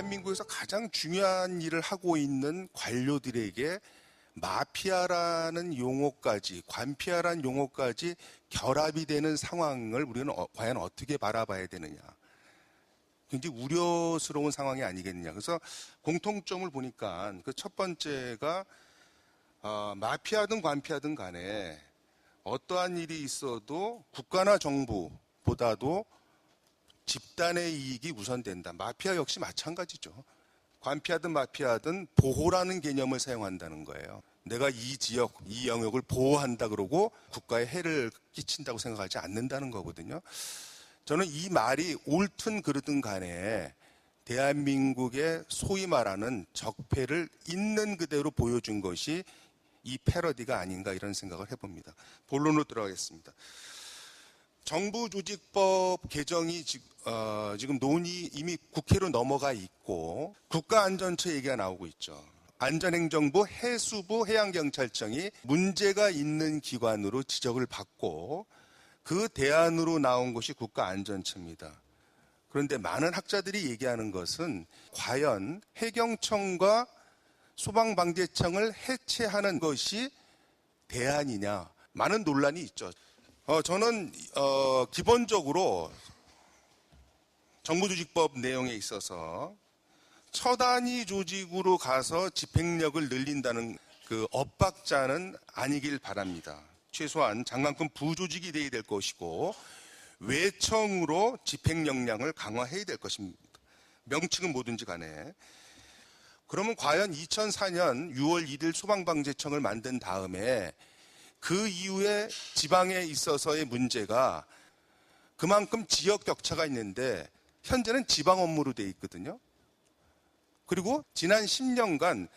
대한민국에서 가장 중요한 일을 하고 있는 관료들에게 마피아라는 용어까지, 관피아라는 용어까지 결합이 되는 상황을 우리는 과연 어떻게 바라봐야 되느냐. 굉장히 우려스러운 상황이 아니겠느냐. 그래서 공통점을 보니까 그 첫 번째가 마피아든 관피아든 간에 어떠한 일이 있어도 국가나 정부보다도 집단의 이익이 우선된다. 마피아 역시 마찬가지죠. 관피아든 마피아든 보호라는 개념을 사용한다는 거예요. 내가 이 지역, 이 영역을 보호한다 그러고 국가에 해를 끼친다고 생각하지 않는다는 거거든요. 저는 이 말이 옳든 그르든 간에 대한민국의 소위 말하는 적폐를 있는 그대로 보여준 것이 이 패러디가 아닌가 이런 생각을 해봅니다. 본론으로 들어가겠습니다. 정부조직법 개정이 지금 논의 이미 국회로 넘어가 있고 국가안전처 얘기가 나오고 있죠. 안전행정부, 해수부, 해양경찰청이 문제가 있는 기관으로 지적을 받고 그 대안으로 나온 것이 국가안전처입니다. 그런데 많은 학자들이 얘기하는 것은 과연 해경청과 소방방재청을 해체하는 것이 대안이냐, 많은 논란이 있죠. 저는 기본적으로 정부조직법 내용에 있어서 처단위 조직으로 가서 집행력을 늘린다는 그 엇박자는 아니길 바랍니다. 최소한 장관급 부조직이 돼야 될 것이고 외청으로 집행 역량을 강화해야 될 것입니다. 명칭은 뭐든지 간에. 그러면 과연 2004년 6월 1일 소방방재청을 만든 다음에 그 이후에 지방에 있어서의 문제가 그만큼 지역 격차가 있는데 현재는 지방 업무로 돼 있거든요. 그리고 지난 10년간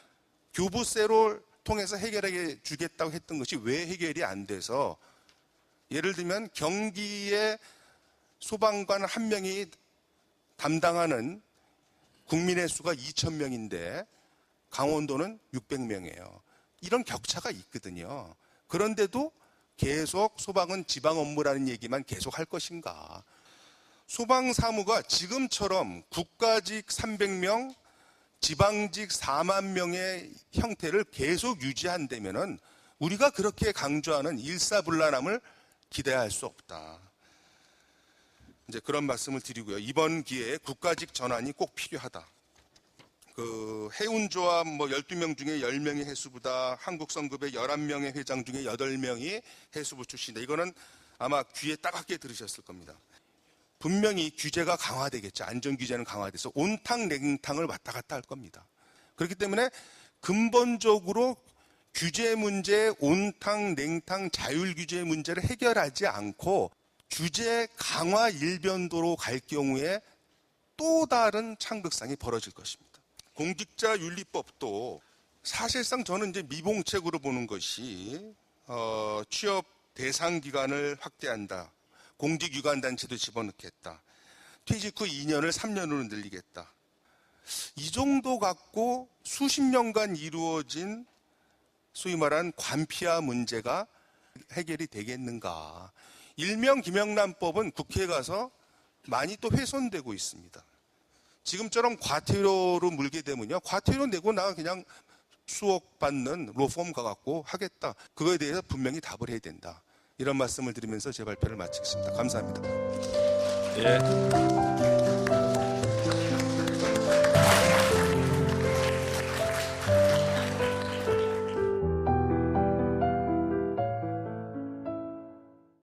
교부세를 통해서 해결해 주겠다고 했던 것이 왜 해결이 안 돼서 예를 들면 경기의 소방관 한 명이 담당하는 국민의 수가 2,000명인데 강원도는 600명이에요. 이런 격차가 있거든요. 그런데도 계속 소방은 지방 업무라는 얘기만 계속 할 것인가. 소방사무가 지금처럼 국가직 300명, 지방직 4만 명의 형태를 계속 유지한다면은 우리가 그렇게 강조하는 일사불란함을 기대할 수 없다. 이제 그런 말씀을 드리고요. 이번 기회에 국가직 전환이 꼭 필요하다. 해운조합 12명 중에 10명이 해수부다. 한국성급의 11명의 회장 중에 8명이 해수부 출신이다. 이거는 아마 귀에 따갑게 들으셨을 겁니다. 분명히 규제가 강화되겠죠. 안전규제는 강화돼서 온탕 냉탕을 왔다 갔다 할 겁니다. 그렇기 때문에 근본적으로 규제 문제, 온탕 냉탕 자율규제 문제를 해결하지 않고 규제 강화 일변도로 갈 경우에 또 다른 창극상이 벌어질 것입니다. 공직자윤리법도 사실상 저는 이제 미봉책으로 보는 것이 취업 대상 기간을 확대한다. 공직유관단체도 집어넣겠다. 퇴직 후 2년을 3년으로 늘리겠다. 이 정도 갖고 수십 년간 이루어진 소위 말한 관피아 문제가 해결이 되겠는가. 일명 김영란법은 국회에 가서 많이 또 훼손되고 있습니다. 지금처럼 과태료로 물게 되면요. 과태료 내고 나 그냥 수억 받는 로펌 가갖고 하겠다. 그거에 대해서 분명히 답을 해야 된다. 이런 말씀을 드리면서 제 발표를 마치겠습니다. 감사합니다. 예.